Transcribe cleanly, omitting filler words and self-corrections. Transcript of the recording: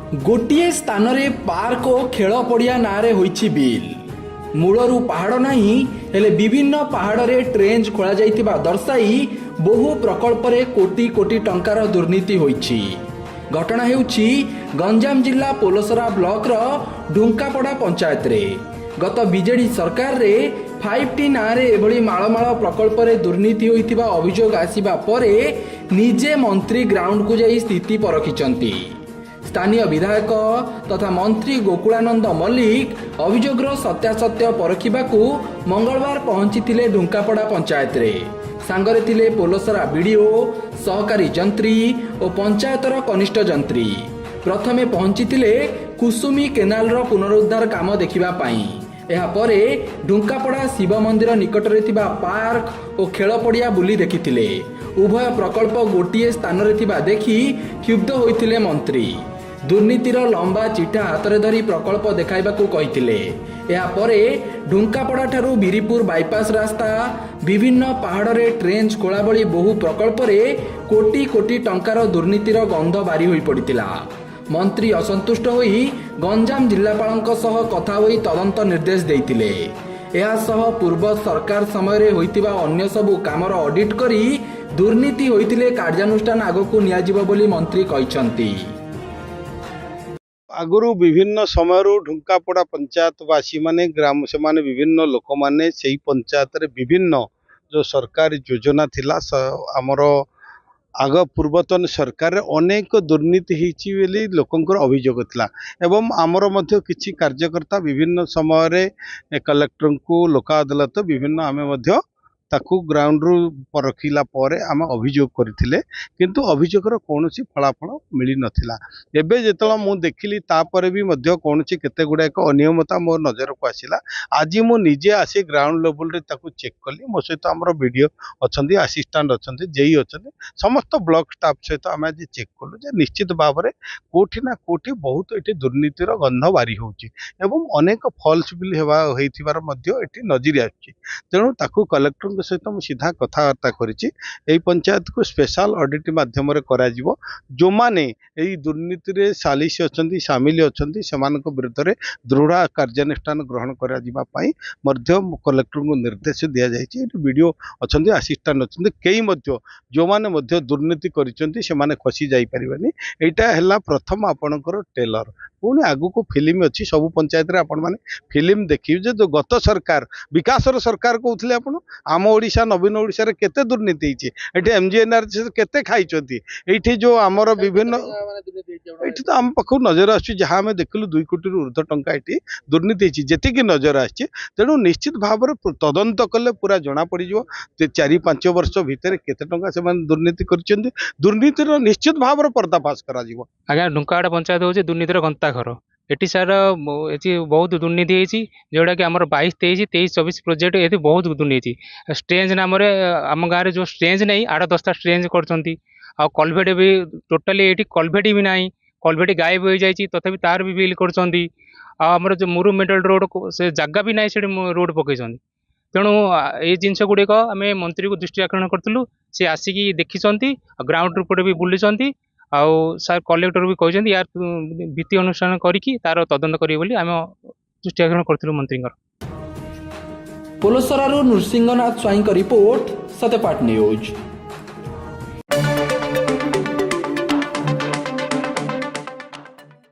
गोटे स्थान रे पार्क और खेल पड़िया नारे होइछि बिल मूलरू पहाड़ नाही हेले विभिन्न पहाड़ रे ट्रेंच खोला जाइतिबा दर्शाई बहु प्रकल्प रे कोटी कोटी टंकार दुर्नीति होइछि। घटना हेउछि गंजाम जिला पोलसरा ब्लॉक रो ढुंकापड़ा पंचायत रे गत बीजेडी सरकार रे 5T नारे एभली माळमाळ प्रकल्प रे दुर्नीति होइतिबा अभियोग आसीबा परे निजे मंत्री ग्राउंड को जाई स्थिति परखिचंती। स्थानीय विधायक तथा मंत्री गोकुलानंद मल्लिक अभियोगर सत्यासत्य परखिबाकू मंगलवार पहुंची ढुंकापड़ा पंचायत रे सांगरे थिले पोलसरा बीडीओ सहकारी जंत्री और पंचायतर कनिष्ठ जंत्री। प्रथमे पहुंची कुसुमी केनाल रो पुनरुद्धार काम देखिबा पाई। एहा परे ढुंकापड़ा शिव मंदिर निकटरे थिबा पार्क और खेल पड़िया बुली देखिथिले। उभय प्रकल्प गोटिए स्थान रे थिबा देखि क्षुब्ध होइथिले मंत्री। दुर्नीतिर लंबा चिठा हाथ में धरी प्रकल्प देखाइबाकू कहिथिले। एहा परे ढुंकापड़ा ठारू बिरीपुर बाईपास रास्ता विभिन्न पहाड़ रे ट्रेंच खोला भली बहु प्रकल्प रे कोटी कोटी टंकार दुर्नीतिर गंध बारी होई पड़ितिला। मंत्री असंतुष्ट होई गंजाम जिलापालक सह कथा होई तदंत निर्देश देइतिले। एहा सह पूर्व सरकार समय रे होइतिबा अन्य सबु कामर ऑडिट करी दुर्नीति होइतिले कार्यानुष्ठान आगकू नियाजिबो बोली मंत्री कहिसंती। आगुरु विभिन्न समय ढुंकापड़ा पंचायतवासी माने ग्राम से माने विभिन्न लोक माने से पंचायत रे विभिन्न जो सरकारी योजना थिला आमर आग पूर्वतन सरकार रे अनेक दुर्नीति हिची बेली लोकंकर अभियोग थिला एवं आमर मध्य किछि कार्यकर्ता विभिन्न समय रे कलेक्टर को लोक अदालत विभिन्न आमे मध्य ताकू ग्राउंड रु परखिला परे आम अभियोग करथिले किंतु अभियोगर कोनोसी फलाफल मिली नथिला। एबे जेतला मु देखिली तापरे भी मध्य कोनोसी केते गुडा एक अनियमता मो नजर को आसिला। आज मु निजे आसी ग्राउंड लेवल रे ताकू चेक कली। मो सहित हमर वीडियो अछंती असिस्टेंट अछंती जेई अछंती समस्त ब्लॉक स्टाफ सहित आम आज चेक कलु जे निश्चित भाव रे कोठी ना कोठी बहुत एठी दुर्नीतिर गंध बारी होउची एवं अनेक फॉल्स बिल हेबा होइथिबार मध्य एठी नजर आछि। तेणु ताकू कलेक्टर सहित मुझे सीधा कथबार्ता करी पंचायत को स्पेशल ऑडिट माध्यम जो माने यही दुर्नीति रे सालिस अच्छी सामिल अच्छा से विरुद्ध में दृढ़ कार्यानुष्ठान ग्रहण कर कलेक्टर को निर्देश दि जाए। वीडियो अच्छा असिस्टेंट अच्छा कई जो माने दुर्नीति कर खसी जापरि यहाँ प्रथम आपणकर टेलर पुणी आगु को फिल्म अच्छी सब पंचायत रे आपण माने फिल्म देखिए जो गत सरकार विकासर सरकार कहते आपण आम ओडिशा नवीन ओडिशा रे केते दुर्नीति होइछि एठी एमजीएनआर केते खाइछथि एठी जो आमर विभिन्न एठी तो आम पाखु नजर आछि जहाँ आम देखलु 2 कोटी रु ऊर्ध्व टंका एठी दुर्नीति होइछि जेतिकी नजर आछि। तेणु निश्चित भाव रे तदंत कले पूरा जना पड़ जिवो 4-5 वर्ष भितर केते टंका से दुर्नीति करछन्ती दुर्नीतिर निश्चित भाव रे पर्दाफाश करा जिवो। आज्ञा ढुंकापड़ा पंचायत होछि दुर्नीतिर गंता घर एटी सार ये बहुत दुर्नीति होती जोटा कि आम 22, 23, 23, 24 प्रोजेक्ट ये बहुत दुर्नीति स्ट्रेंज नाम आम गाँव में जो स्ट्रेंज नहीं 8-10टा स्ट्रेंज कर कलभेट भी टोटाली ये कलभेट भी ना कलभेट गायब हो जाए तथापि तार भी बिल कर जो मुरु मेडल रोड से जगह भी ना से रोड पकई तेणु ये जिनस गुड़िक आम मंत्री को दृष्टि आकर्षण करूँ सी आसिकी देखी ग्राउंड रिपोर्ट भी बुली आउ सार कलेक्टर भी कहते यार भित्ति अनुष्ठान करी तार तदंत करेंगे आम दृष्टि आकर्षण करूँ मंत्री। पोलसरारू नृसिंहनाथ स्वाईं रिपोर्ट सत्यपाठ न्यूज।